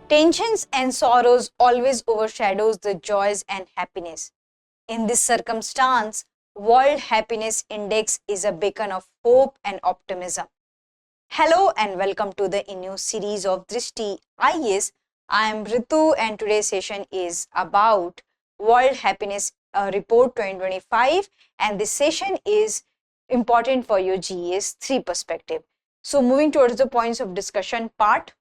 Tensions and sorrows always overshadows the joys and happiness. In this circumstance, World Happiness Index is a beacon of hope and optimism. Hello and welcome to the new series of Drishti IAS. I am Ritu and today's session is about World Happiness Report 2025, and this session is important for your GES 3 perspective. So moving towards the points of discussion part.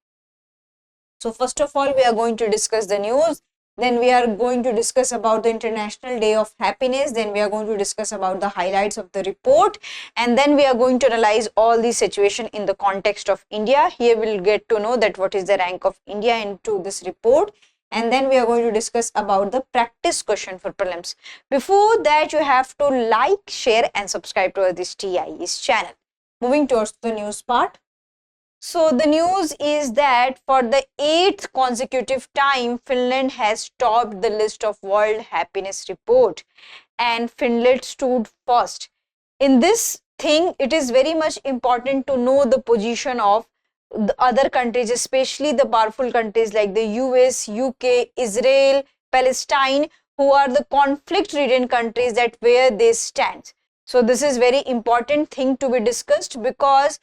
So first of all, we are going to discuss the news. Then we are going to discuss about the International Day of Happiness. Then we are going to discuss about the highlights of the report. And then we are going to analyze all the situation in the context of India. Here we'll get to know that what is the rank of India into this report. And then we are going to discuss about the practice question for prelims. Before that, you have to like, share and subscribe to this TIS channel. Moving towards the news part. So the news is that for the 8th consecutive time, Finland has topped the list of World Happiness Report and Finland stood first. In this thing, it is very much important to know the position of the other countries, especially the powerful countries like the US, UK, Israel, Palestine, who are the conflict-ridden countries that where they stand. So this is very important thing to be discussed, because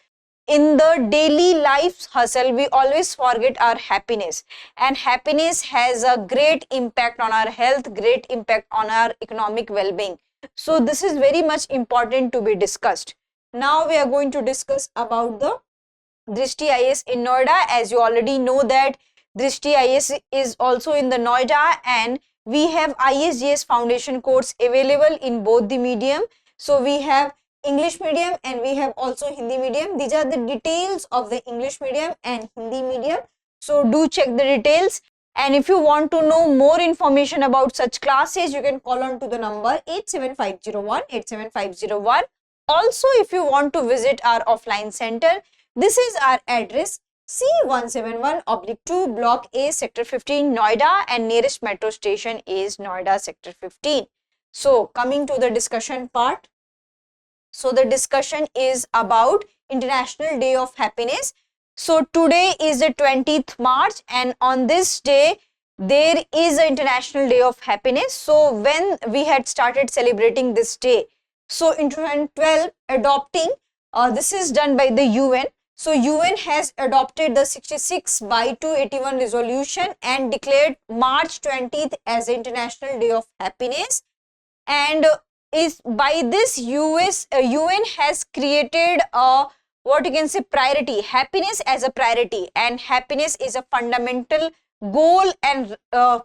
in the daily life hustle, we always forget our happiness, and happiness has a great impact on our health, great impact on our economic well-being. So this is very much important to be discussed. Now we are going to discuss about the Drishti IAS in Noida. As you already know that Drishti IAS is also in the Noida, and we have ISGS foundation course available in both the medium. So we have English medium and we have also Hindi medium. These are the details of the English medium and Hindi medium. So do check the details. And if you want to know more information about such classes, you can call on to the number 87501. Also, if you want to visit our offline center, this is our address: C171/2 Block A, Sector 15, Noida, and nearest metro station is Noida Sector 15. So coming to the discussion part. So the discussion is about International Day of Happiness. So today is the 20th March, and on this day there is an International Day of Happiness. So when we had started celebrating this day, so in 2012 adopting, this is done by the UN. So UN has adopted the 66/281 resolution and declared March 20th as International Day of Happiness. And is by this UN has created a, what you can say, priority, happiness as a priority, and happiness is a fundamental goal and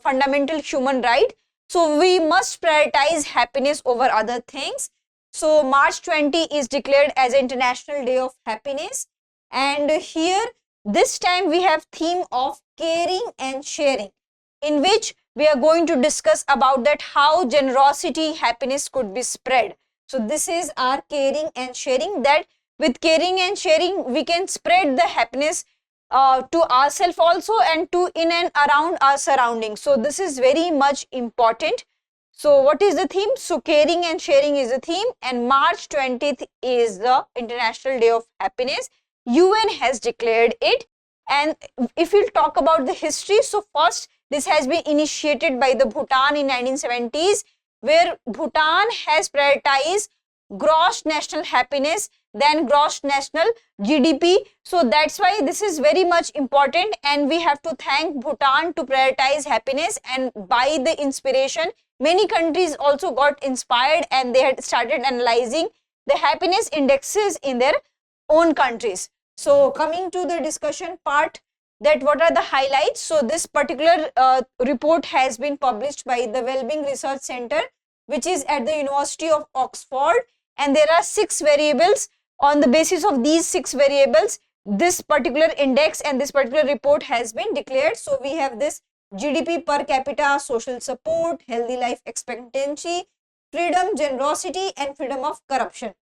fundamental human right. So we must prioritize happiness over other things. So March 20 is declared as International Day of Happiness, and here this time we have theme of caring and sharing, in which we are going to discuss about that how generosity, happiness could be spread. So this is our caring and sharing, that with caring and sharing we can spread the happiness to ourselves also and to in and around our surroundings. So this is very much important. So what is the theme? So caring and sharing is the theme, and March 20th is the International Day of Happiness. UN has declared it. And if we'll talk about the history, so first this has been initiated by the Bhutan in 1970s, where Bhutan has prioritized gross national happiness, then gross national GDP. So that's why this is very much important, and we have to thank Bhutan to prioritize happiness. And by the inspiration, many countries also got inspired and they had started analyzing the happiness indexes in their own countries. So coming to the discussion part, that what are the highlights. So this particular report has been published by the Wellbeing Research Center, which is at the University of Oxford, and there are 6 variables. On the basis of these 6 variables, this particular index and this particular report has been declared. So we have this GDP per capita, social support, healthy life expectancy, freedom, generosity, and freedom of corruption,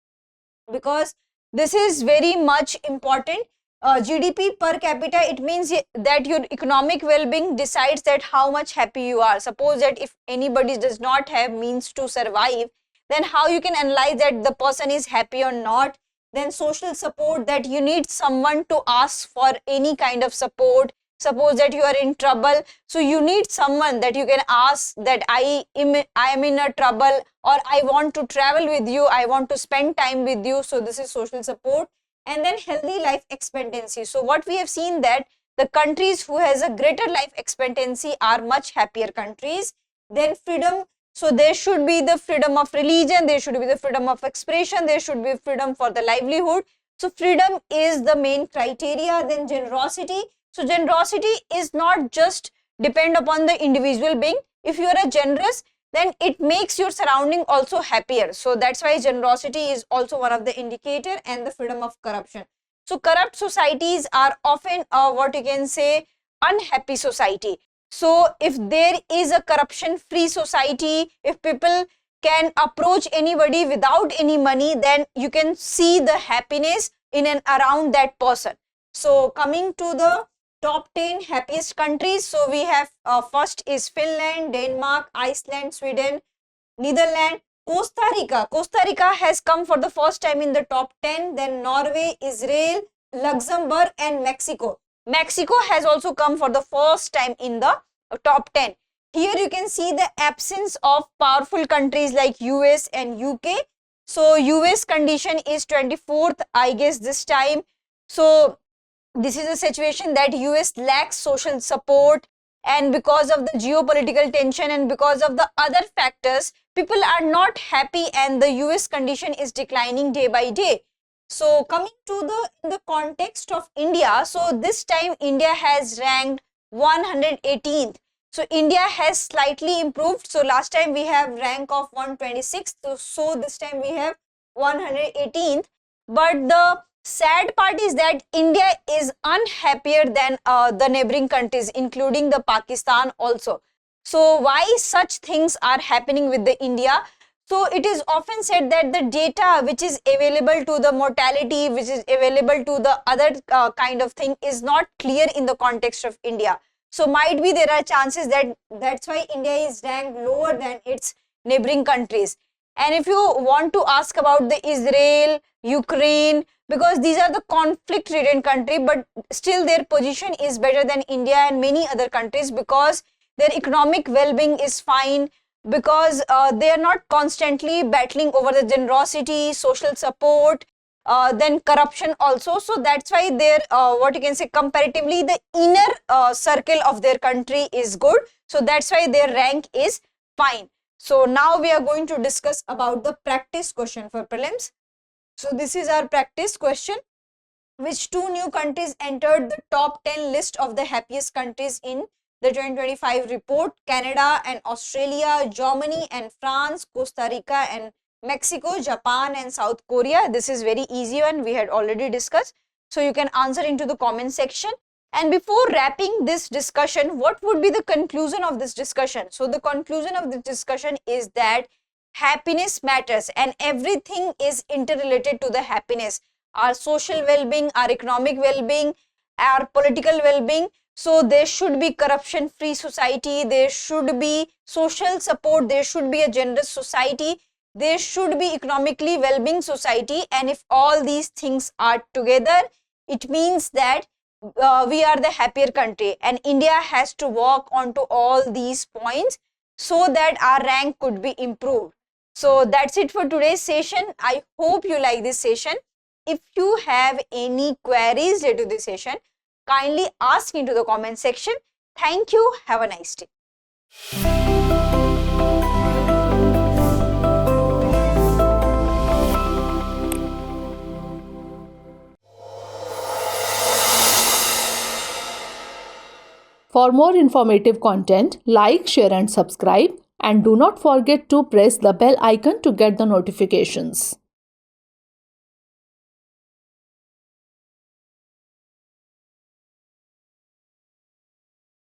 because this is very much important. GDP per capita, it means that your economic well-being decides that how much happy you are. Suppose that if anybody does not have means to survive, then how you can analyze that the person is happy or not. Then social support, that you need someone to ask for any kind of support. suppose that you are in trouble, so you need someone that you can ask that I am in a trouble, or I want to travel with you, I want to spend time with you. So this is social support. And then healthy life expectancy. So what we have seen that the countries who has a greater life expectancy are much happier countries. Then freedom. So there should be the freedom of religion, there should be the freedom of expression, there should be freedom for the livelihood. So freedom is the main criteria. Then generosity. So generosity is not just depend upon the individual being. If you are a generous, then it makes your surrounding also happier. So that's why generosity is also one of the indicator. And the freedom of corruption. So corrupt societies are often what you can say unhappy society. So if there is a corruption free society, if people can approach anybody without any money, then you can see the happiness in and around that person. So coming to the top 10 happiest countries. So we have first is Finland, Denmark, Iceland, Sweden, Netherlands, Costa Rica. Costa Rica has come for the first time in the top 10. Then Norway, Israel, Luxembourg and Mexico. Mexico has also come for the first time in the top 10. Here you can see the absence of powerful countries like US and UK. So US condition is 24th, I guess, this time. So this is a situation that US lacks social support, and because of the geopolitical tension and because of the other factors, people are not happy and the US condition is declining day by day. So coming to the context of India, so this time India has ranked 118th. So India has slightly improved. So last time we have rank of 126th. So this time we have 118th. But the sad part is that India is unhappier than the neighboring countries, including the Pakistan also. So why such things are happening with the India? So it is often said that the data which is available to the mortality, which is available to the other kind of thing is not clear in the context of India. So might be there are chances that that's why India is ranked lower than its neighboring countries. And if you want to ask about the Israel, Ukraine, because these are the conflict-ridden country, but still their position is better than India and many other countries because their economic well-being is fine, because they are not constantly battling over the generosity, social support, then corruption also. So that's why their what you can say comparatively the inner circle of their country is good. So that's why their rank is fine. So now we are going to discuss about the practice question for prelims. So this is our practice question. Which two new countries entered the top 10 list of the happiest countries in the 2025 report? Canada and Australia, Germany and France, Costa Rica and Mexico, Japan and South Korea. This is very easy one, we had already discussed. So you can answer into the comment section. And before wrapping this discussion, what would be the conclusion of this discussion? So the conclusion of this discussion is that happiness matters and everything is interrelated to the happiness. Our social well-being, our economic well-being, our political well-being. So there should be corruption-free society, there should be social support, there should be a generous society, there should be economically well-being society. And if all these things are together, it means that we are the happier country, and India has to work onto all these points so that our rank could be improved. So that's it for today's session. I hope you like this session. If you have any queries related to this session, kindly ask into the comment section. Thank you. Have a nice day. For more informative content, like, share and subscribe, and do not forget to press the bell icon to get the notifications.